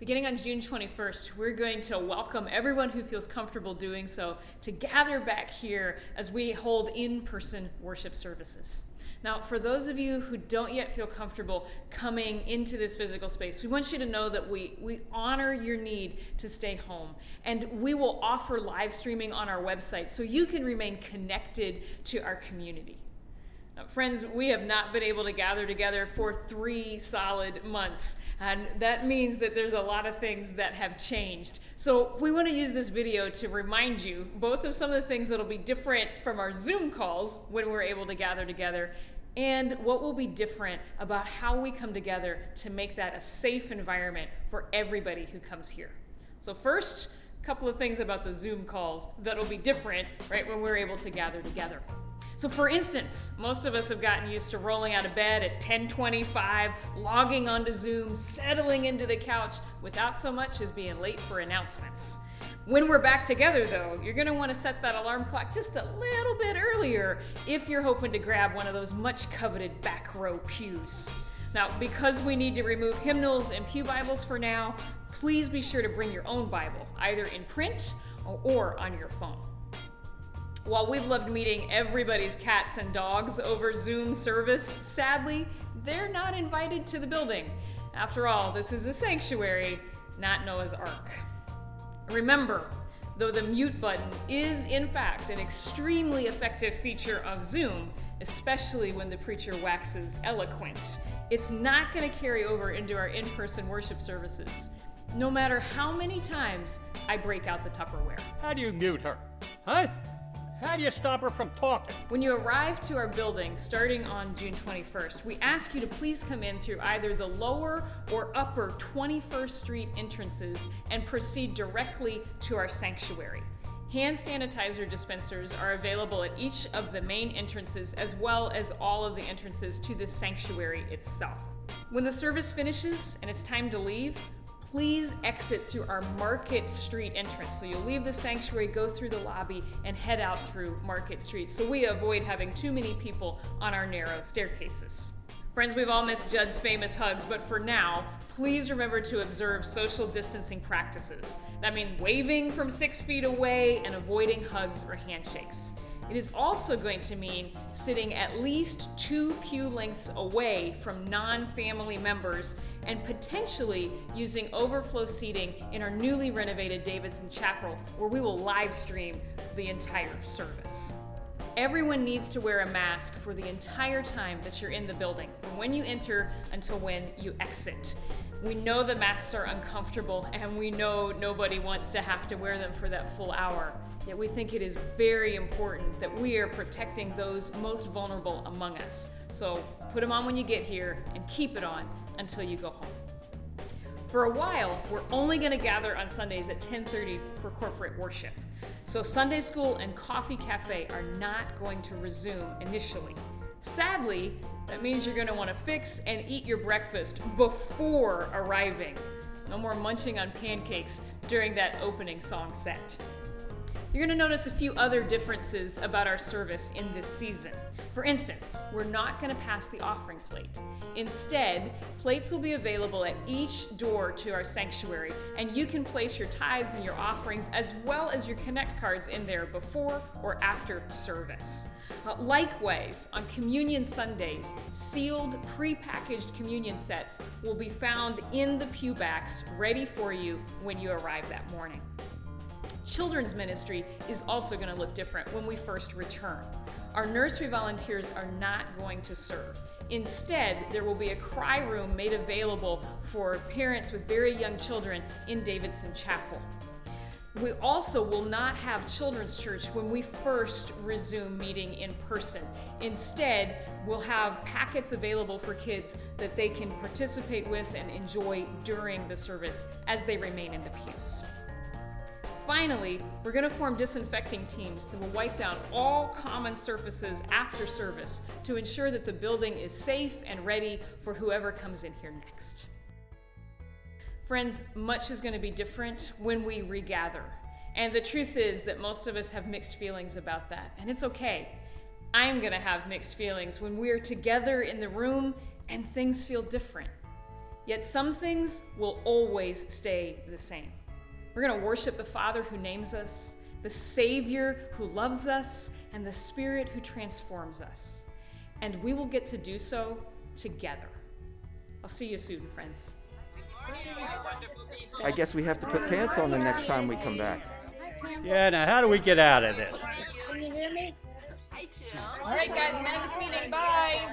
Beginning on June 21st, we're going to welcome everyone who feels comfortable doing so to gather back here as we hold in-person worship services. Now, for those of you who don't yet feel comfortable coming into this physical space, we want you to know that we honor your need to stay home. And we will offer live streaming on our website so you can remain connected to our community. Now, friends, we have not been able to gather together for 3 solid months. And that means that there's a lot of things that have changed. So we want to use this video to remind you both of some of the things that'll be different from our Zoom calls when we're able to gather together, and what will be different about how we come together to make that a safe environment for everybody who comes here. So first, a couple of things about the Zoom calls that'll be different, right, when we're able to gather together. So for instance, most of us have gotten used to rolling out of bed at 10:25, logging onto Zoom, settling into the couch without so much as being late for announcements. When we're back together though, you're gonna wanna set that alarm clock just a little bit earlier if you're hoping to grab one of those much coveted back row pews. Now, because we need to remove hymnals and pew Bibles for now, please be sure to bring your own Bible, either in print or on your phone. While we've loved meeting everybody's cats and dogs over Zoom service, sadly, they're not invited to the building. After all, this is a sanctuary, not Noah's Ark. Remember, though the mute button is in fact an extremely effective feature of Zoom, especially when the preacher waxes eloquent, it's not going to carry over into our in-person worship services, no matter how many times I break out the Tupperware. How do you mute her? Huh? How do you stop her from talking? When you arrive to our building starting on June 21st, we ask you to please come in through either the lower or upper 21st Street entrances and proceed directly to our sanctuary. Hand sanitizer dispensers are available at each of the main entrances as well as all of the entrances to the sanctuary itself. When the service finishes and it's time to leave, please exit through our Market Street entrance. So you'll leave the sanctuary, go through the lobby, and head out through Market Street so we avoid having too many people on our narrow staircases. Friends, we've all missed Judd's famous hugs, but for now, please remember to observe social distancing practices. That means waving from 6 feet away and avoiding hugs or handshakes. It is also going to mean sitting at least 2 pew lengths away from non-family members and potentially using overflow seating in our newly renovated Davidson Chapel, where we will live stream the entire service. Everyone needs to wear a mask for the entire time that you're in the building, from when you enter until when you exit. We know the masks are uncomfortable, and we know nobody wants to have to wear them for that full hour. Yet we think it is very important that we are protecting those most vulnerable among us. So put them on when you get here and keep it on until you go home. For a while, we're only going to gather on Sundays at 10:30 for corporate worship. So Sunday school and coffee cafe are not going to resume initially. Sadly, that means you're going to want to fix and eat your breakfast before arriving. No more munching on pancakes during that opening song set. You're going to notice a few other differences about our service in this season. For instance, we're not going to pass the offering plate. Instead, plates will be available at each door to our sanctuary, and you can place your tithes and your offerings as well as your Connect cards in there before or after service. Likewise, on Communion Sundays, sealed, pre-packaged communion sets will be found in the pew backs ready for you when you arrive that morning. Children's ministry is also going to look different when we first return. Our nursery volunteers are not going to serve. Instead, there will be a cry room made available for parents with very young children in Davidson Chapel. We also will not have children's church when we first resume meeting in person. Instead, we'll have packets available for kids that they can participate with and enjoy during the service as they remain in the pews. Finally, we're going to form disinfecting teams that will wipe down all common surfaces after service to ensure that the building is safe and ready for whoever comes in here next. Friends, much is going to be different when we regather. And the truth is that most of us have mixed feelings about that, and it's okay. I'm going to have mixed feelings when we're together in the room and things feel different. Yet some things will always stay the same. We're going to worship the Father who names us, the Savior who loves us, and the Spirit who transforms us. And we will get to do so together. I'll see you soon, friends. I guess we have to put pants on the next time we come back. Yeah, now how do we get out of this? All right, guys, I'm ending this meeting. Bye.